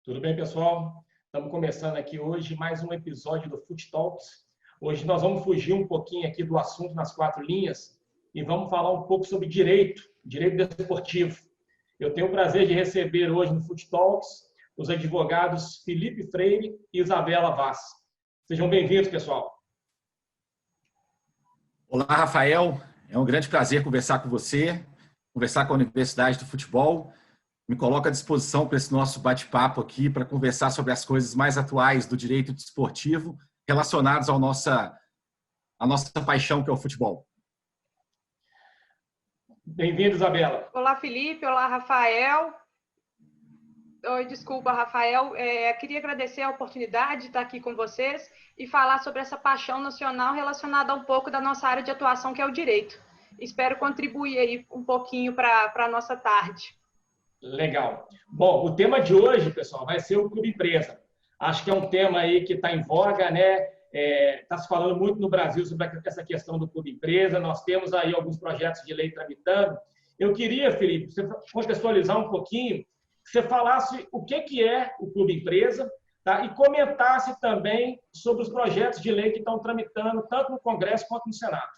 Tudo bem, pessoal? Estamos começando aqui hoje mais um episódio do Foot Talks. Hoje nós vamos fugir um pouquinho aqui do assunto nas quatro linhas e vamos falar um pouco sobre direito desportivo. Eu tenho o prazer de receber hoje no Foot Talks os advogados Felipe Freire e Isabela Vaz. Sejam bem-vindos, pessoal. Olá, Rafael. É um grande prazer conversar com você, conversar com a Universidade do Futebol. Me coloco à disposição para esse nosso bate-papo aqui, para conversar sobre as coisas mais atuais do direito desportivo relacionadas à nossa paixão, que é o futebol. Bem-vindo, Isabela. Olá, Felipe. Olá, Rafael. Oi, desculpa, Rafael. Queria agradecer a oportunidade de estar aqui com vocês e falar sobre essa paixão nacional relacionada a um pouco da nossa área de atuação, que é o direito. Espero contribuir aí um pouquinho para a nossa tarde. Legal. Bom, o tema de hoje, pessoal, vai ser o Clube Empresa. Acho que é um tema aí que está em voga, né? Está se falando muito no Brasil sobre essa questão do Clube Empresa. Nós temos aí alguns projetos de lei tramitando. Eu queria, Felipe, você contextualizar um pouquinho, que você falasse o que é o Clube Empresa, tá? E comentasse também sobre os projetos de lei que estão tramitando, tanto no Congresso quanto no Senado.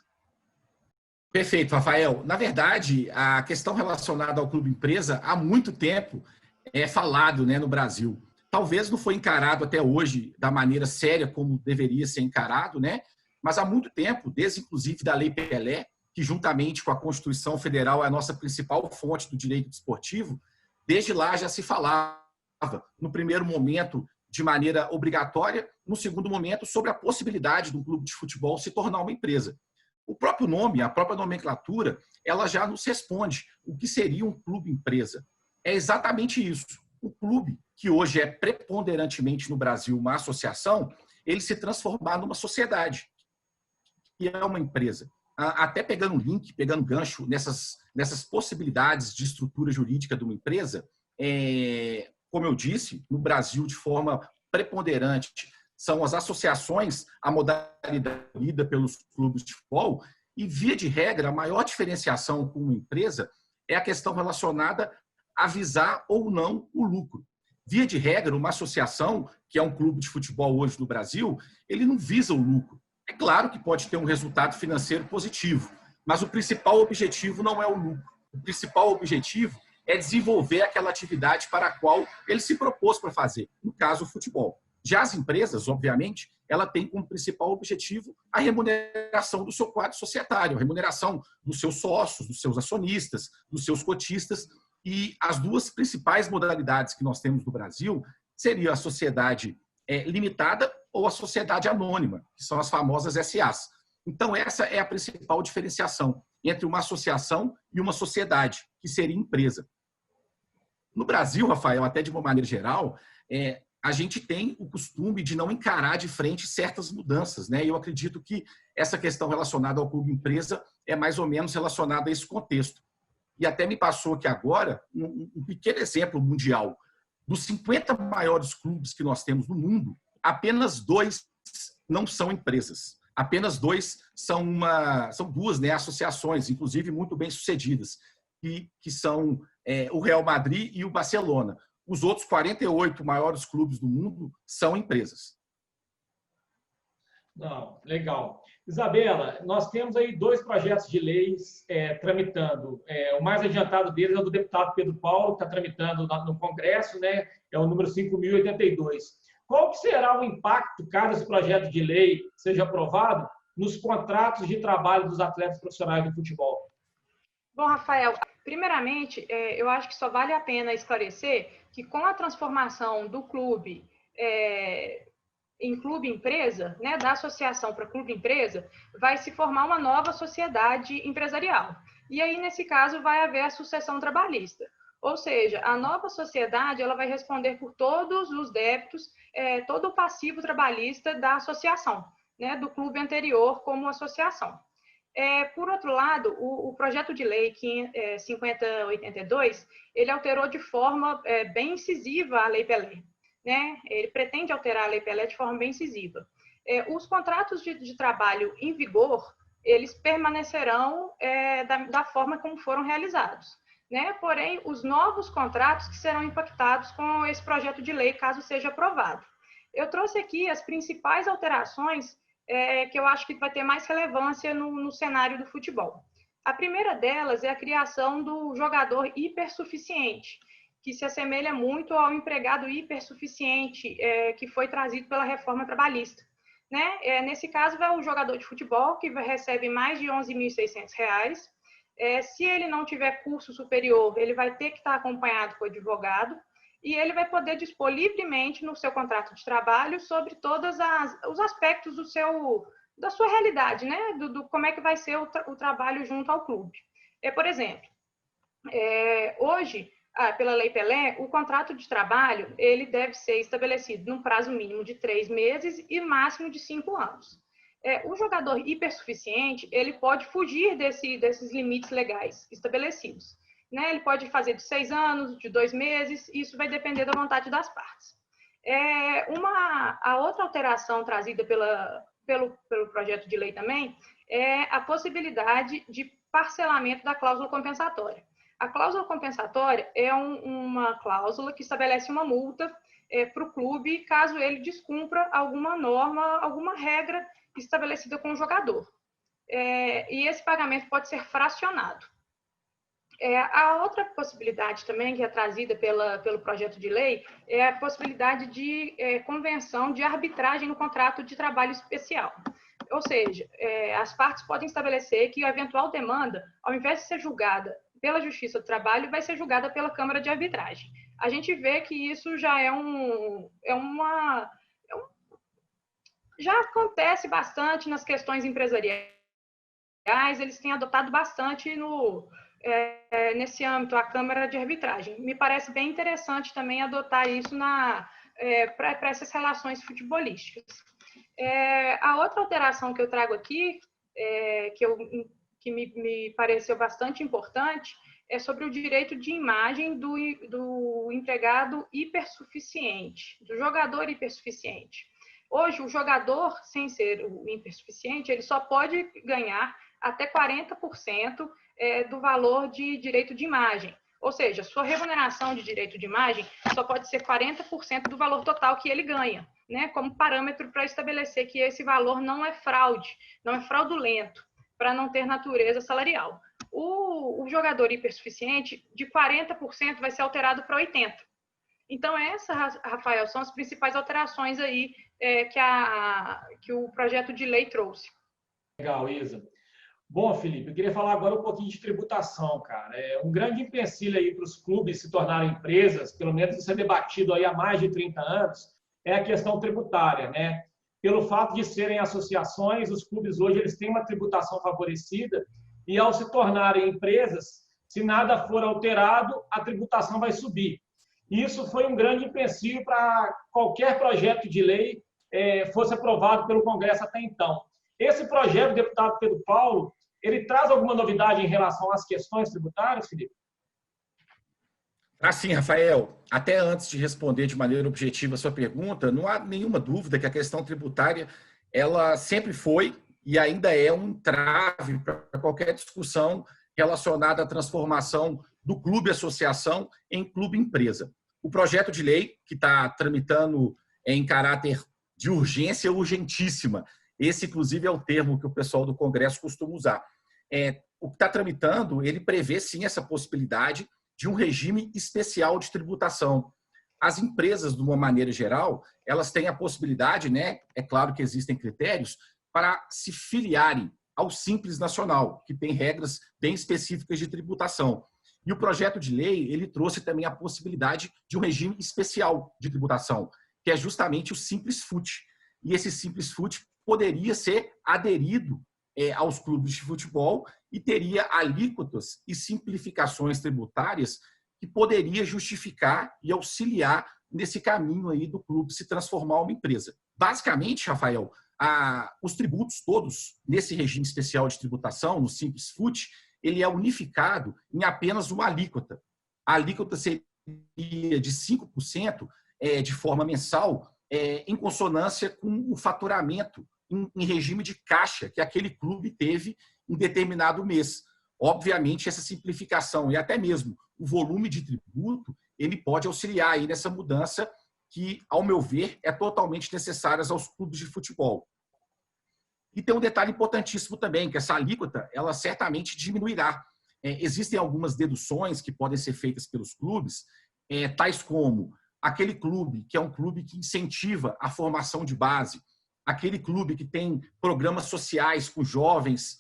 Perfeito, Rafael. Na verdade, a questão relacionada ao Clube Empresa, há muito tempo é falado, né, no Brasil. Talvez não foi encarado até hoje da maneira séria como deveria ser encarado, né? Mas há muito tempo, desde inclusive da Lei Pelé, que juntamente com a Constituição Federal é a nossa principal fonte do direito desportivo, desde lá já se falava, no primeiro momento, de maneira obrigatória, no segundo momento, sobre a possibilidade do clube de futebol se tornar uma empresa. O próprio nome, a própria nomenclatura, ela já nos responde o que seria um clube empresa. É exatamente isso. O clube, que hoje é preponderantemente no Brasil uma associação, ele se transformar numa sociedade, que é uma empresa. Até pegando um link, pegando gancho nessas possibilidades de estrutura jurídica de uma empresa, como eu disse, no Brasil, de forma preponderante, são as associações, a modalidade lida pelos clubes de futebol, e, via de regra, a maior diferenciação com uma empresa é a questão relacionada a visar ou não o lucro. Via de regra, uma associação, que é um clube de futebol hoje no Brasil, ele não visa o lucro. É claro que pode ter um resultado financeiro positivo, mas o principal objetivo não é o lucro. O principal objetivo é desenvolver aquela atividade para a qual ele se propôs para fazer, no caso, o futebol. Já as empresas, obviamente, ela tem como principal objetivo a remuneração do seu quadro societário, a remuneração dos seus sócios, dos seus acionistas, dos seus cotistas. E as duas principais modalidades que nós temos no Brasil seriam a sociedade limitada ou a sociedade anônima, que são as famosas SAs. Então, essa é a principal diferenciação entre uma associação e uma sociedade, que seria empresa. No Brasil, Rafael, até de uma maneira geral, a gente tem o costume de não encarar de frente certas mudanças, né? E eu acredito que essa questão relacionada ao clube empresa é mais ou menos relacionada a esse contexto. E até me passou aqui agora um pequeno exemplo mundial. Dos 50 maiores clubes que nós temos no mundo, apenas 2 não são empresas. Apenas 2 são duas, né, associações, inclusive muito bem sucedidas, que são o Real Madrid e o Barcelona. Os outros 48 maiores clubes do mundo são empresas. Não, legal. Isabela, nós temos aí 2 projetos de leis tramitando. O mais adiantado deles é o do deputado Pedro Paulo, que está tramitando no Congresso, né? É o número 5.082. Qual que será o impacto, caso esse projeto de lei seja aprovado, nos contratos de trabalho dos atletas profissionais do futebol? Bom, Rafael, primeiramente, eu acho que só vale a pena esclarecer que com a transformação do clube em clube-empresa, né, da associação para clube-empresa, vai se formar uma nova sociedade empresarial. E aí, nesse caso, vai haver a sucessão trabalhista. Ou seja, a nova sociedade ela vai responder por todos os débitos, todo o passivo trabalhista da associação, né, do clube anterior como associação. Por outro lado, o projeto de lei 5082, ele alterou de forma bem incisiva a Lei Pelé. Né? Ele pretende alterar a Lei Pelé de forma bem incisiva. Os contratos de trabalho em vigor, eles permanecerão da forma como foram realizados. né? Porém, os novos contratos que serão impactados com esse projeto de lei, caso seja aprovado. Eu trouxe aqui as principais alterações que eu acho que vai ter mais relevância no cenário do futebol. A primeira delas é a criação do jogador hipersuficiente, que se assemelha muito ao empregado hipersuficiente que foi trazido pela reforma trabalhista. Né? Nesse caso, é o jogador de futebol que recebe mais de R$ 11.600. Se ele não tiver curso superior, ele vai ter que estar acompanhado com o advogado e ele vai poder dispor livremente no seu contrato de trabalho sobre todos os aspectos da sua realidade, né? do como é que vai ser o trabalho junto ao clube. Por exemplo, hoje, pela Lei Pelé, o contrato de trabalho ele deve ser estabelecido num prazo mínimo de 3 meses e máximo de 5 anos. O jogador hipersuficiente, ele pode fugir desses limites legais estabelecidos. Né? Ele pode fazer de 6 anos, de 2 meses, isso vai depender da vontade das partes. A outra alteração trazida pelo projeto de lei também é a possibilidade de parcelamento da cláusula compensatória. A cláusula compensatória é uma cláusula que estabelece uma multa para o clube caso ele descumpra alguma norma, alguma regra estabelecida com o jogador. E esse pagamento pode ser fracionado. A outra possibilidade também que é trazida pelo projeto de lei é a possibilidade de convenção de arbitragem no contrato de trabalho especial. Ou seja, as partes podem estabelecer que a eventual demanda, ao invés de ser julgada pela Justiça do Trabalho, vai ser julgada pela Câmara de Arbitragem. A gente vê que isso já já acontece bastante nas questões empresariais, eles têm adotado bastante nesse âmbito, a Câmara de Arbitragem. Me parece bem interessante também adotar isso para essas relações futebolísticas. A outra alteração que eu trago aqui, que me pareceu bastante importante, é sobre o direito de imagem do empregado hipersuficiente, do jogador hipersuficiente. Hoje, o jogador, sem ser o hipersuficiente, ele só pode ganhar até 40% do valor de direito de imagem. Ou seja, sua remuneração de direito de imagem só pode ser 40% do valor total que ele ganha, né? Como parâmetro para estabelecer que esse valor não é fraude, não é fraudulento, para não ter natureza salarial. O jogador hipersuficiente, de 40% vai ser alterado para 80%. Então, Rafael, são as principais alterações aí que o projeto de lei trouxe. Legal, Isa. Bom, Felipe, eu queria falar agora um pouquinho de tributação, cara. Um grande empecilho aí para os clubes se tornarem empresas, pelo menos isso é debatido aí há mais de 30 anos, é a questão tributária, né? Pelo fato de serem associações, os clubes hoje eles têm uma tributação favorecida e, ao se tornarem empresas, se nada for alterado, a tributação vai subir. Isso foi um grande empecilho para qualquer projeto de lei fosse aprovado pelo Congresso até então. Esse projeto, deputado Pedro Paulo, ele traz alguma novidade em relação às questões tributárias, Felipe? Sim, Rafael. Até antes de responder de maneira objetiva a sua pergunta, não há nenhuma dúvida que a questão tributária ela sempre foi e ainda é um entrave para qualquer discussão relacionada à transformação do clube-associação em clube-empresa. O projeto de lei, que está tramitando em caráter de urgência urgentíssima, esse, inclusive, é o termo que o pessoal do Congresso costuma usar. O que está tramitando, ele prevê, sim, essa possibilidade de um regime especial de tributação. As empresas, de uma maneira geral, elas têm a possibilidade, né? É claro que existem critérios, para se filiarem ao Simples Nacional, que tem regras bem específicas de tributação. E o projeto de lei, ele trouxe também a possibilidade de um regime especial de tributação, que é justamente o Simples Fut. E esse Simples Fut poderia ser aderido aos clubes de futebol e teria alíquotas e simplificações tributárias que poderia justificar e auxiliar nesse caminho aí do clube se transformar em uma empresa. Basicamente, Rafael, os tributos todos nesse regime especial de tributação, no Simples Fut, ele é unificado em apenas uma alíquota. A alíquota seria de 5% de forma mensal, em consonância com o faturamento em regime de caixa que aquele clube teve em determinado mês. Obviamente, essa simplificação e até mesmo o volume de tributo, ele pode auxiliar aí nessa mudança que, ao meu ver, é totalmente necessária aos clubes de futebol. E tem um detalhe importantíssimo também, que essa alíquota, ela certamente diminuirá. Existem algumas deduções que podem ser feitas pelos clubes, tais como aquele clube que é um clube que incentiva a formação de base, aquele clube que tem programas sociais com jovens,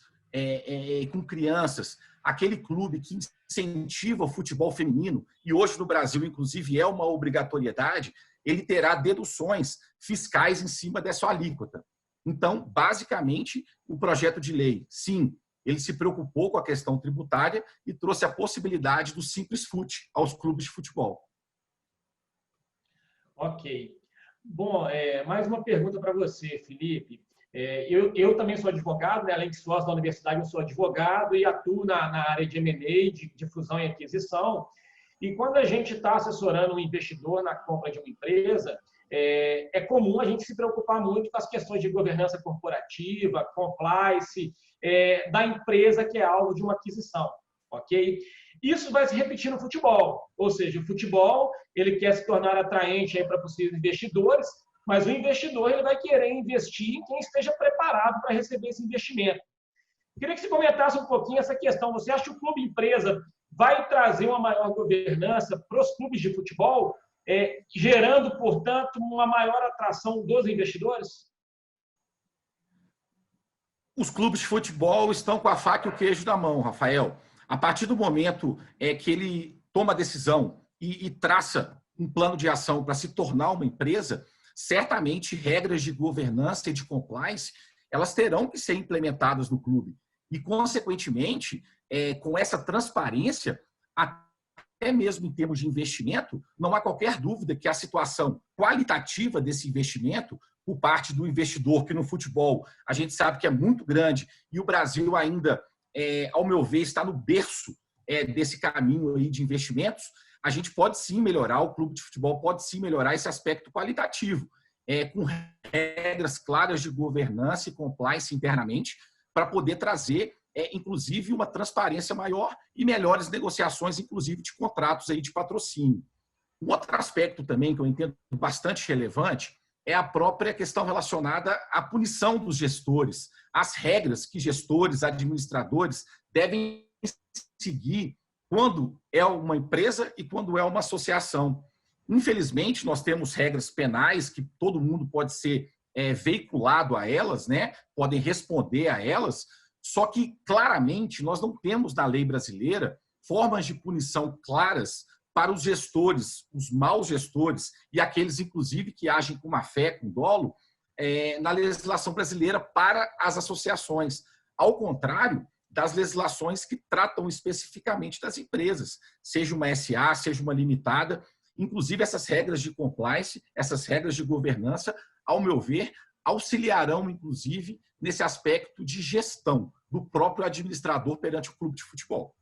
com crianças, aquele clube que incentiva o futebol feminino, e hoje no Brasil, inclusive, é uma obrigatoriedade, ele terá deduções fiscais em cima dessa alíquota. Então, basicamente, o projeto de lei, sim, ele se preocupou com a questão tributária e trouxe a possibilidade do simples fute aos clubes de futebol. Ok. Bom, mais uma pergunta para você, Felipe. Eu também sou advogado, né? Além de sócio da universidade, eu sou advogado e atuo na área de M&A, de fusão e aquisição. E quando a gente está assessorando um investidor na compra de uma empresa, é comum a gente se preocupar muito com as questões de governança corporativa, compliance, da empresa que é alvo de uma aquisição, ok? Isso vai se repetir no futebol, ou seja, o futebol ele quer se tornar atraente para possíveis investidores, mas o investidor ele vai querer investir em quem esteja preparado para receber esse investimento. Eu queria que você comentasse um pouquinho essa questão. Você acha que o clube empresa vai trazer uma maior governança para os clubes de futebol, gerando, portanto, uma maior atração dos investidores? Os clubes de futebol estão com a faca e o queijo na mão, Rafael. A partir do momento que ele toma a decisão e traça um plano de ação para se tornar uma empresa, certamente regras de governança e de compliance elas terão que ser implementadas no clube. E, consequentemente, com essa transparência, até mesmo em termos de investimento, não há qualquer dúvida que a situação qualitativa desse investimento, por parte do investidor, que no futebol a gente sabe que é muito grande, e o Brasil ainda, ao meu ver, está no berço desse caminho aí de investimentos, a gente pode sim melhorar, o clube de futebol pode sim melhorar esse aspecto qualitativo, com regras claras de governança e compliance internamente, para poder trazer, inclusive, uma transparência maior e melhores negociações, inclusive, de contratos aí de patrocínio. Um outro aspecto também que eu entendo bastante relevante é a própria questão relacionada à punição dos gestores, as regras que gestores, administradores devem seguir quando é uma empresa e quando é uma associação. Infelizmente, nós temos regras penais que todo mundo pode ser veiculado a elas, né? Podem responder a elas, só que, claramente, nós não temos na lei brasileira formas de punição claras para os gestores, os maus gestores e aqueles, inclusive, que agem com má fé, com dolo, na legislação brasileira para as associações. Ao contrário das legislações que tratam especificamente das empresas, seja uma SA, seja uma limitada. Inclusive, essas regras de compliance, essas regras de governança, ao meu ver, auxiliarão, inclusive, nesse aspecto de gestão do próprio administrador perante o clube de futebol.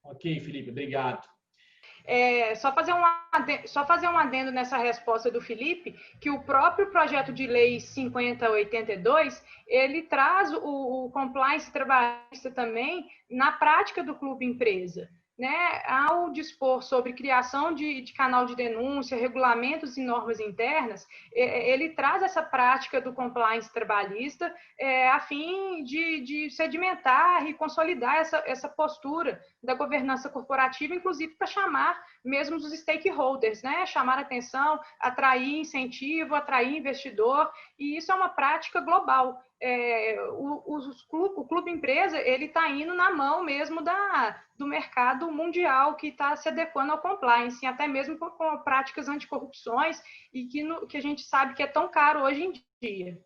Ok, Felipe, obrigado. Só fazer um adendo nessa resposta do Felipe, que o próprio projeto de lei 5082, ele traz o compliance trabalhista também na prática do clube empresa. Né, ao dispor sobre criação de canal de denúncia, regulamentos e normas internas, ele traz essa prática do compliance trabalhista a fim de sedimentar e consolidar essa postura da governança corporativa, inclusive para chamar mesmo os stakeholders, né, chamar atenção, atrair incentivo, atrair investidor, e isso é uma prática global. O clube empresa ele está indo na mão mesmo do mercado mundial que está se adequando ao compliance, até mesmo com práticas anticorrupções e que a gente sabe que é tão caro hoje em dia.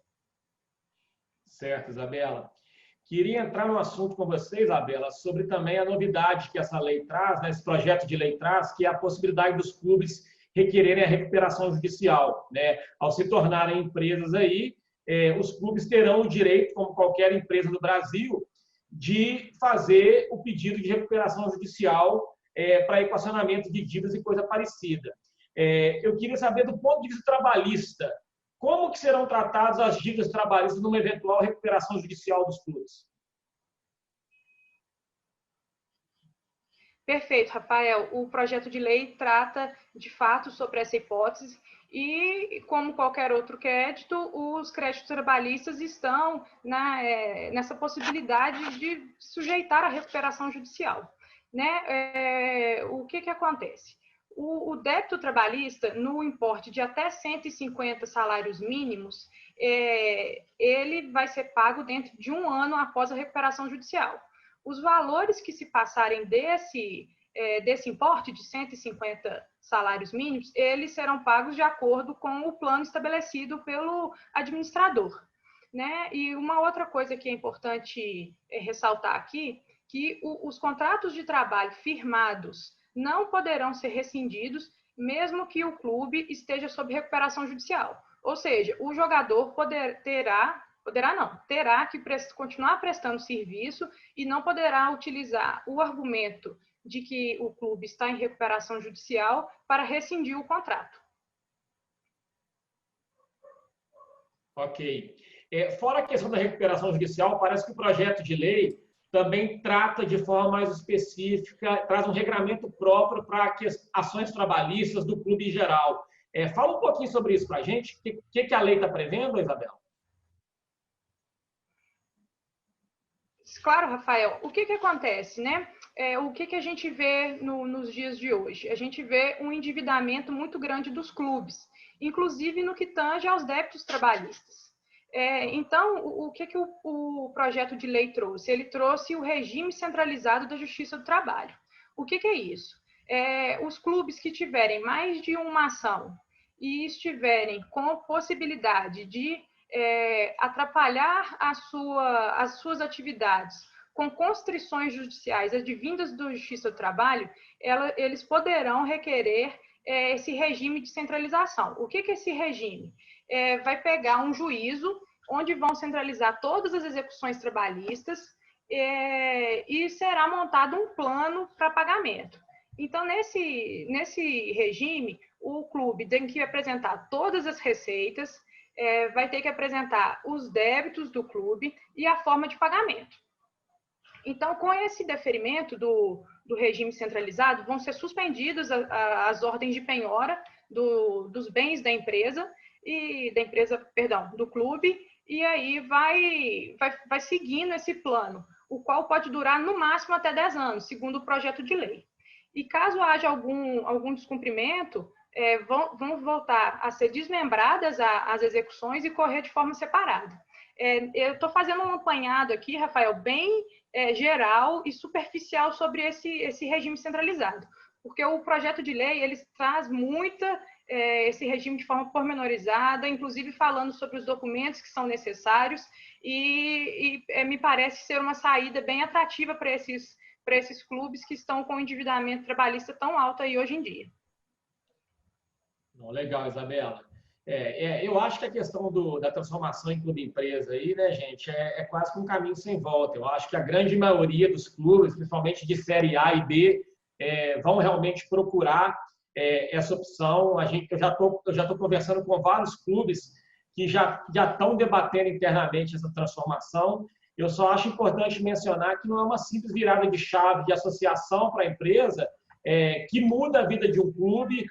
Certo, Isabela. Queria entrar no assunto com você, Isabela, sobre também a novidade que essa lei traz, né, esse projeto de lei traz, que é a possibilidade dos clubes requererem a recuperação judicial, né? Ao se tornarem empresas aí, os clubes terão o direito, como qualquer empresa do Brasil, de fazer o pedido de recuperação judicial para equacionamento de dívidas e coisa parecida. Eu queria saber, do ponto de vista trabalhista, como que serão tratadas as dívidas trabalhistas numa eventual recuperação judicial dos clubes? Perfeito, Rafael. O projeto de lei trata, de fato, sobre essa hipótese e, como qualquer outro crédito, os créditos trabalhistas estão nessa possibilidade de sujeitar a recuperação judicial. Né? O que acontece? O débito trabalhista, no importe de até 150 salários mínimos, ele vai ser pago dentro de 1 ano após a recuperação judicial. Os valores que se passarem desse importe de 150 salários mínimos, eles serão pagos de acordo com o plano estabelecido pelo administrador. Né? E uma outra coisa que é importante ressaltar aqui, que os contratos de trabalho firmados não poderão ser rescindidos, mesmo que o clube esteja sob recuperação judicial. Ou seja, o jogador terá que continuar prestando serviço e não poderá utilizar o argumento de que o clube está em recuperação judicial para rescindir o contrato. Ok. Fora a questão da recuperação judicial, parece que o projeto de lei também trata de forma mais específica, traz um regramento próprio para ações trabalhistas do clube em geral. Fala um pouquinho sobre isso para a gente. O que a lei está prevendo, Isabela? Claro, Rafael. O que acontece, né? O que a gente vê nos dias de hoje? A gente vê um endividamento muito grande dos clubes, inclusive no que tange aos débitos trabalhistas. Então, o que o projeto de lei trouxe? Ele trouxe o regime centralizado da Justiça do Trabalho. O que é isso? Os clubes que tiverem mais de uma ação e estiverem com possibilidade de atrapalhar as suas atividades com constrições judiciais advindas da Justiça do Trabalho, eles poderão requerer esse regime de centralização. O que é esse regime? Vai pegar um juízo onde vão centralizar todas as execuções trabalhistas e será montado um plano para pagamento. Então, nesse regime, o clube tem que apresentar todas as receitas, vai ter que apresentar os débitos do clube e a forma de pagamento. Então, com esse deferimento do regime centralizado, vão ser suspendidas as ordens de penhora dos bens da empresa, do clube, e aí vai seguindo esse plano, o qual pode durar no máximo até 10 anos, segundo o projeto de lei. E caso haja algum descumprimento, vão voltar a ser desmembradas as execuções e correr de forma separada. Eu estou fazendo um apanhado aqui, Rafael, bem geral e superficial sobre esse regime centralizado, porque o projeto de lei ele traz esse regime de forma pormenorizada, inclusive falando sobre os documentos que são necessários e me parece ser uma saída bem atrativa para esses clubes que estão com o endividamento trabalhista tão alto aí hoje em dia. Legal, Isabela. Eu acho que a questão da transformação em clube-empresa aí, né, gente, é quase que um caminho sem volta. Eu acho que a grande maioria dos clubes, principalmente de Série A e B, vão realmente procurar essa opção. Eu já estou conversando com vários clubes que já estão debatendo internamente essa transformação. Eu só acho importante mencionar que não é uma simples virada de chave de associação para a empresa que muda a vida de um clube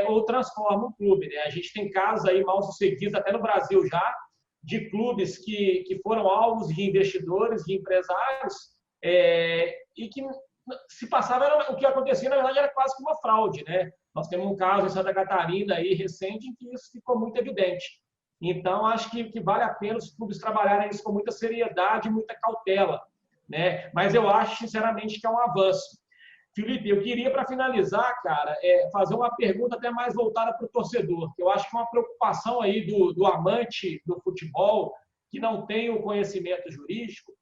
ou transforma o clube. Né? A gente tem casos aí mal sucedidos, até no Brasil já, de clubes que foram alvos de investidores, de empresários, e que se passava, o que acontecia, na verdade, era quase que uma fraude. Né? Nós temos um caso em Santa Catarina aí, recente, em que isso ficou muito evidente. Então, acho que vale a pena os clubes trabalharem isso com muita seriedade e muita cautela. Né? Mas eu acho, sinceramente, que é um avanço. Felipe, eu queria, para finalizar, cara, fazer uma pergunta até mais voltada para o torcedor, que eu acho que é uma preocupação aí do amante do futebol, que não tem o conhecimento jurídico,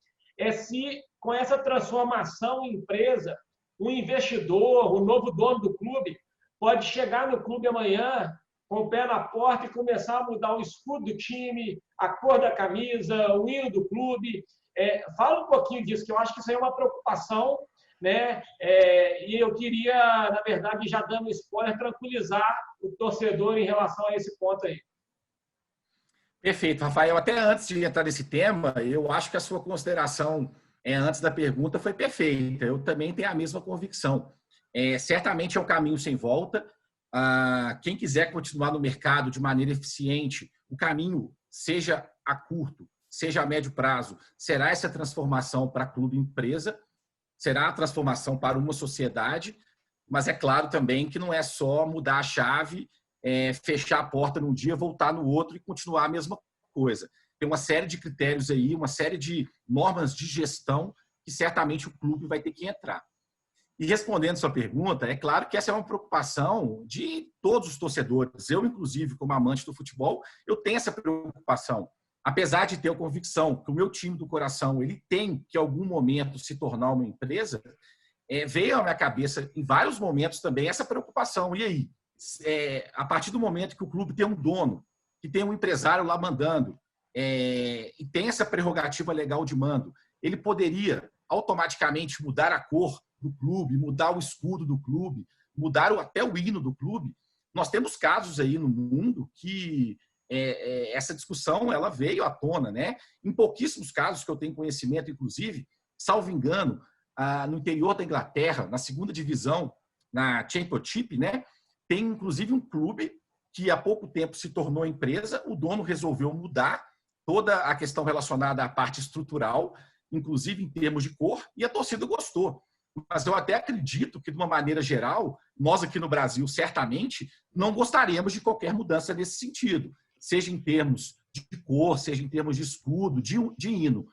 se, com essa transformação em empresa, o investidor, o novo dono do clube, pode chegar no clube amanhã com o pé na porta e começar a mudar o escudo do time, a cor da camisa, o hino do clube. Fala um pouquinho disso, que eu acho que isso aí é uma preocupação, né? E eu queria, na verdade, já dando spoiler, tranquilizar o torcedor em relação a esse ponto aí. Perfeito, Rafael. Até antes de entrar nesse tema, eu acho que a sua consideração antes da pergunta foi perfeita. Eu também tenho a mesma convicção. certamente é um caminho sem volta. Quem quiser continuar no mercado de maneira eficiente, o caminho, seja a curto, seja a médio prazo, será essa transformação para clube-empresa, será a transformação para uma sociedade, mas é claro também que não é só mudar a chave, fechar a porta num dia, voltar no outro e continuar a mesma coisa. Tem uma série de critérios aí, uma série de normas de gestão que certamente o clube vai ter que entrar. E respondendo sua pergunta, é claro que essa é uma preocupação de todos os torcedores. Eu, inclusive, como amante do futebol, eu tenho essa preocupação. Apesar de ter a convicção que o meu time do coração ele tem que, em algum momento, se tornar uma empresa, veio à minha cabeça, em vários momentos também, essa preocupação. E aí? A partir do momento que o clube tem um dono, que tem um empresário lá mandando, e tem essa prerrogativa legal de mando, ele poderia automaticamente mudar a cor do clube, mudar o escudo do clube, mudar até o hino do clube. Nós temos casos aí no mundo que essa discussão ela veio à tona, né? Em pouquíssimos casos que eu tenho conhecimento, inclusive, salvo engano, no interior da Inglaterra, na segunda divisão, na Championship, né? Tem inclusive um clube que há pouco tempo se tornou empresa, o dono resolveu mudar toda a questão relacionada à parte estrutural, inclusive em termos de cor, e a torcida gostou. Mas eu até acredito que, de uma maneira geral, nós aqui no Brasil, certamente, não gostaríamos de qualquer mudança nesse sentido, seja em termos de cor, seja em termos de escudo, de hino.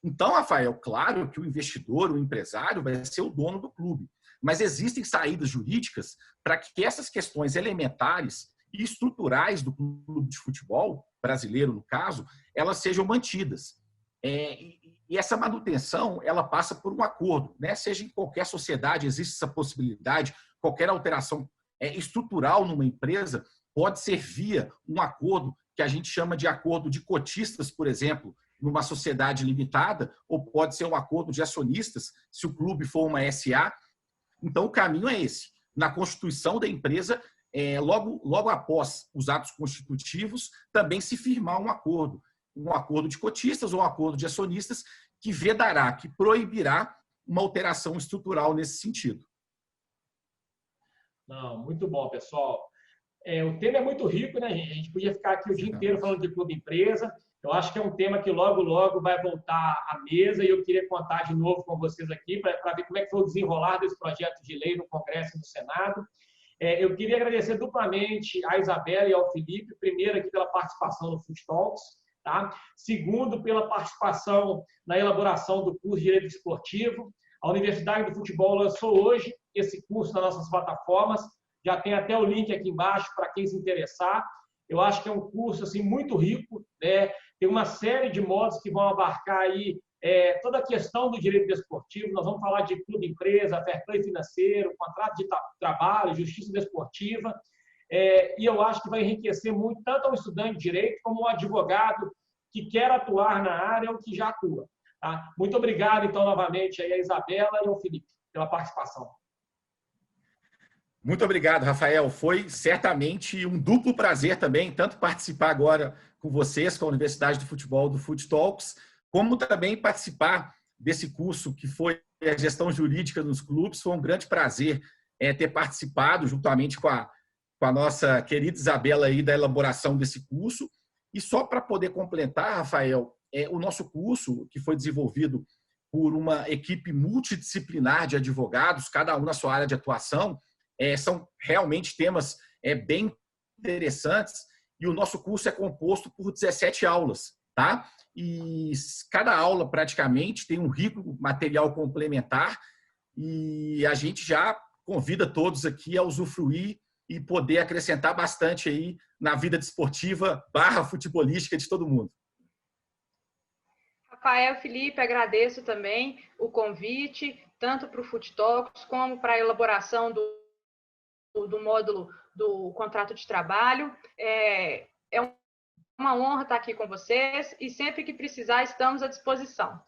Então, Rafael, claro que o investidor, o empresário, vai ser o dono do clube, mas existem saídas jurídicas para que essas questões elementares e estruturais do clube de futebol, brasileiro no caso, elas sejam mantidas. E essa manutenção, ela passa por um acordo, né? Seja em qualquer sociedade, existe essa possibilidade, qualquer alteração estrutural numa empresa pode ser via um acordo que a gente chama de acordo de cotistas, por exemplo, numa sociedade limitada, ou pode ser um acordo de acionistas, se o clube for uma SA. Então, o caminho é esse. Na constituição da empresa, logo após os atos constitutivos, também se firmar um acordo de cotistas ou um acordo de acionistas que vedará, que proibirá uma alteração estrutural nesse sentido. Não, muito bom, pessoal. O tema é muito rico, né, gente? A gente podia ficar aqui o dia inteiro falando de clube-empresa. Eu acho que é um tema que logo, logo vai voltar à mesa e eu queria contar de novo com vocês aqui para ver como é que foi o desenrolar desse projeto de lei no Congresso e no Senado. Eu queria agradecer duplamente à Isabela e ao Felipe, primeiro aqui pela participação no Foot Talks, tá? Segundo, pela participação na elaboração do curso de Direito Esportivo. A Universidade do Futebol lançou hoje esse curso nas nossas plataformas, já tem até o link aqui embaixo para quem se interessar. Eu acho que é um curso assim, muito rico, né? Tem uma série de modos que vão abarcar aí toda a questão do direito desportivo. Nós vamos falar de clube-empresa, fair play financeiro, contrato de trabalho, justiça desportiva. E eu acho que vai enriquecer muito tanto ao estudante de direito como ao advogado que quer atuar na área ou que já atua. Tá? Muito obrigado, então, novamente, aí, a Isabela e ao Felipe pela participação. Muito obrigado, Rafael. Foi certamente um duplo prazer também, tanto participar agora com vocês, com a Universidade do Futebol do Foot Talks, como também participar desse curso que foi a gestão jurídica nos clubes. Foi um grande prazer ter participado juntamente com a nossa querida Isabela aí da elaboração desse curso. E só para poder completar, Rafael, o nosso curso, que foi desenvolvido por uma equipe multidisciplinar de advogados, cada um na sua área de atuação, são realmente temas bem interessantes, e o nosso curso é composto por 17 aulas, tá? E cada aula praticamente tem um rico material complementar, e a gente já convida todos aqui a usufruir e poder acrescentar bastante aí na vida desportiva / futebolística de todo mundo. Rafael, Felipe, agradeço também o convite, tanto para o Foot Talks como para a elaboração do módulo do contrato de trabalho. É uma honra estar aqui com vocês e sempre que precisar estamos à disposição.